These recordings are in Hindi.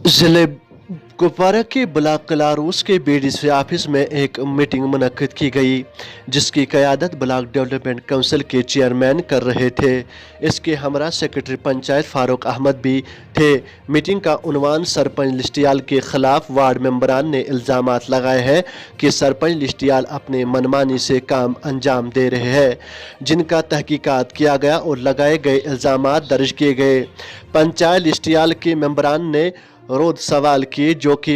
ज़िले कुपवारा के ब्लॉक कलारूस के बीडीसी ऑफिस में एक मीटिंग मुनक्किद की गई, जिसकी क़यादत ब्लॉक डेवलपमेंट काउंसिल के चेयरमैन कर रहे थे। इसके हमरा सेक्रेटरी पंचायत फारूक अहमद भी थे। मीटिंग का उन्वान सरपंच लिस्टियाल के खिलाफ वार्ड मेंबरान ने इल्ज़ामात लगाए हैं कि सरपंच लिस्टियाल अपने मनमानी से काम अंजाम दे रहे हैं, जिनका तहकीकात किया गया और लगाए गए इल्ज़ामात दर्ज किए गए। पंचायत लिस्टियाल के मेंबरान ने रोद सवाल किए जो कि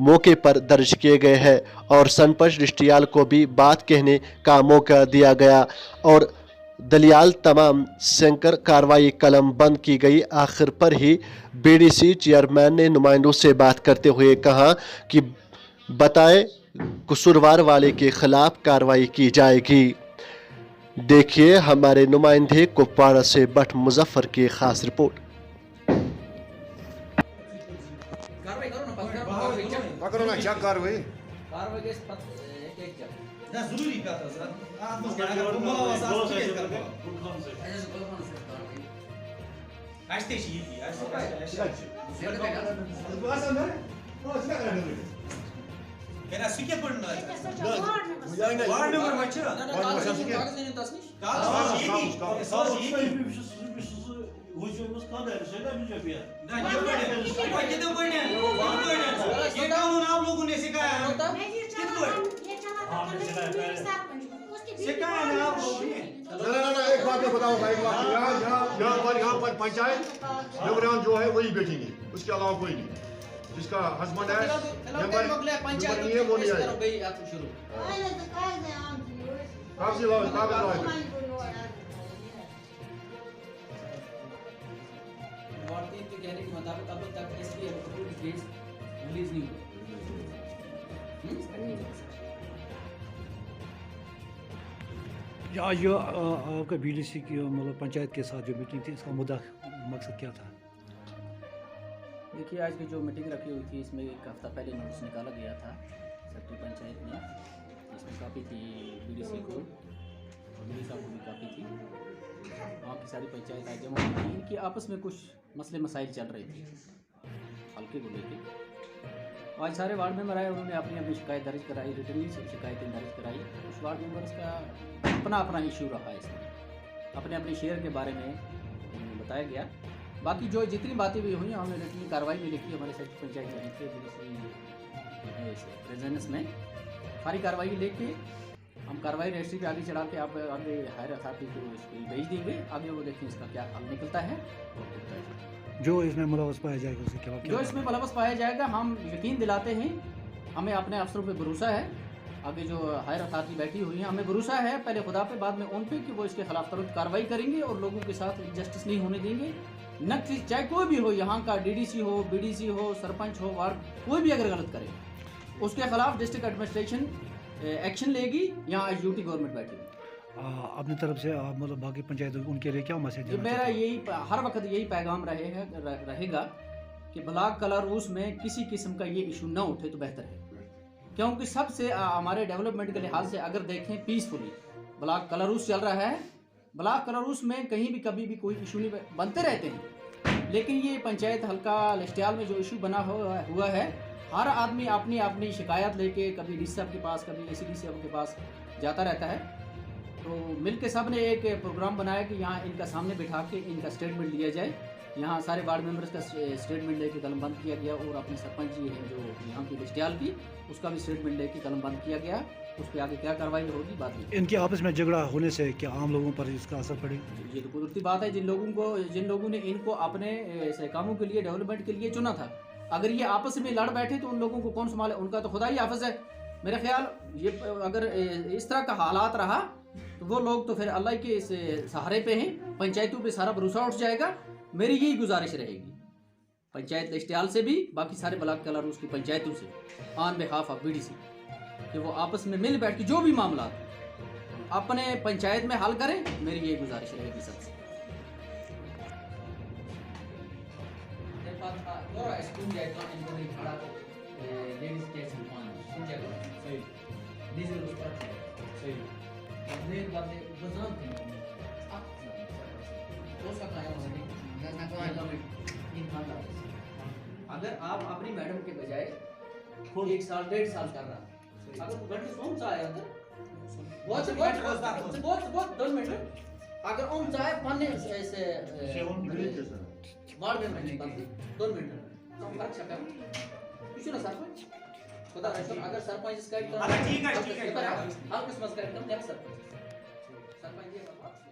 मौके पर दर्ज किए गए हैं और सरपंच लिस्टियाल को भी बात कहने का मौका दिया गया और दलियाल तमाम सेंकर कार्रवाई कलम बंद की गई। आखिर पर ही बीडीसी चेयरमैन ने नुमाइंदों से बात करते हुए कहा कि बताए कसूरवार वाले के खिलाफ कार्रवाई की जाएगी। देखिए हमारे नुमाइंदे कुपवाड़ा से भट्ट मुजफ्फर की खास रिपोर्ट। करो ना क्या कार्रवाई के एक क्या ना जरूरी का था सर आप मत उसका अगर घुमा हुआ साथ दोस्त में ऐसे कर करके पाओ उठम से ऐसे से कौन सा कार्रवाई आस्ते ही थी दूसरे का क्या बस अंदर तो इसका करना है मेरा सिके पड़ना मुझे वार्ड नंबर बच्चा ना कागज नहीं तसनीश कागज ये Hocamız kadar şeyler bilecek ya. ना ये पढ़े तो पढ़े ये कानून आप लोगों ने सिखाया है सिखाया ना आप लोगों ने ना एक बात मैं बताऊंगा एक बात यहाँ पर पंचायत मेंबरान जो है वही बैठेंगे, उसके अलावा कोई नहीं। जिसका हस्बैंड है मेंबर पंचायत नहीं है वो नहीं आएगा। भाई आप शुरू कागज लाओ वार्ता के कहने के मुताबिक अब तक एसपी अप्रूव्ड केस रिलीज नहीं हुआ। आज जो आपका बीडीसी की मतलब पंचायत के साथ जो मीटिंग थी, इसका मुद्दा मकसद क्या था? देखिए आज की जो मीटिंग रखी हुई थी इसमें एक हफ्ता पहले नोटिस निकाला गया था सेक्रेटरी पंचायत में। इसमें काफ़ी थी बीडीसी को और बीडी साहब को भी काफ़ी थी। वहाँ की सारी पंचायत आज जमा हुई थी। इनकी आपस में कुछ मसले मसाइल चल रहे थे हल्के को लेकर। आज सारे वार्ड मेंबर आए, उन्होंने अपनी अपनी शिकायत दर्ज कराई, रिटर्न से शिकायतें दर्ज कराई। कुछ वार्ड मेंबर्स का अपना अपना इशू रहा इसमें, अपने अपने शेयर के बारे में बताया गया। बाकी जो जितनी बातें भी हुई हमने रिटर्न कार्रवाई में लिखी, हमारे सेक्रेटरी पंचायत के प्रेजेंस में सारी कार्रवाई लेके हम कार्रवाई रजिस्ट्री पे आगे चढ़ा के आप आगे हायर अथॉरिटी को इसको भेज देंगे। आगे वो देखें इसका क्या हल निकलता है। जो इसमें मुलवस पाया जाएगा उसके खिलाफ जो इसमें मुलवस पाया जाएगा, हम यकीन दिलाते हैं, हमें अपने अफसरों पे भरोसा है। आगे जो हायर अथॉरिटी बैठी हुई है, हमें भरोसा है पहले खुदा पे बाद में उन पे कि वो इसके खिलाफ तुरंत कार्रवाई करेंगे और लोगों के साथ इनजस्टिस नहीं होने देंगे। न चाहे कोई भी हो, यहाँ का डीडीसी हो, बीडीसी हो, सरपंच हो, वार्ड कोई भी अगर गलत करे उसके खिलाफ डिस्ट्रिक्ट एडमिनिस्ट्रेशन एक्शन लेगी। यहाँ ड्यूटी गवर्नमेंट बैठी हुई। अपनी तरफ से आप मतलब बाकी पंचायत उनके लिए क्या मैसेज मेरा यही हर वक्त यही पैगाम रहेगा कि ब्लॉक कलारूस में किसी किस्म का ये इशू ना उठे तो बेहतर है, क्योंकि सबसे हमारे डेवलपमेंट के लिहाज से अगर देखें पीसफुली ब्लॉक कलारूस चल रहा है। ब्लॉक कलारूस में कहीं भी कभी भी कोई इशू नहीं बनते रहते हैं, लेकिन ये पंचायत हल्का लिस्टियाल में जो इशू बना हुआ है, हर आदमी अपनी अपनी शिकायत लेके कभी डी साहब के पास कभी एसीडी साहब के पास जाता रहता है। तो मिल के सब ने एक प्रोग्राम बनाया कि यहाँ इनका सामने बिठा के इनका स्टेटमेंट लिया जाए। यहाँ सारे वार्ड मेंबर्स का स्टेटमेंट लेके कलम बंद किया गया और अपने सरपंच जी हैं जो यहाँ की लिस्टियाल की, उसका भी स्टेटमेंट लेके कलम बंद किया गया। उस पर आगे क्या कार्रवाई होगी बात नहीं। इनके आपस में झगड़ा होने से क्या आम लोगों पर इसका असर पड़ेगा? ये तो कुदरती बात है। जिन लोगों ने इनको अपने ऐसे कामों के लिए डेवलपमेंट के लिए चुना था, अगर ये आपस में लड़ बैठे तो उन लोगों को कौन संभाले? उनका तो खुदा ही हाफिज है। मेरा ख्याल ये अगर इस तरह का हालात रहा तो वो लोग तो फिर अल्लाह के इस सहारे पे हैं, पंचायतों पे सारा भरोसा उठ जाएगा। मेरी यही गुजारिश रहेगी पंचायत लिस्टियाल से भी, बाकी सारे ब्लॉक कलारूस की पंचायतों से, ऑन बिहाफ ऑफ बीडीसी, कि वो आपस में मिल बैठ के जो भी मामला अपने पंचायत में हल करें। मेरी यही गुजारिश रहेगी सबसे। अगर आप अपनी मैडम के बजाय खुद 1 साल 1.5 साल कर रहा अगर घंटे सोम चाहे तो बहुत 2 मिनट अगर हम चाहे पन्ने ऐसे वार्ड में 2 मिनट कम कर सकते कुछ ना सरपंच खुदा रखो अगर सरपंच इसका ठीक है हर किस्म का सरपंच ये बात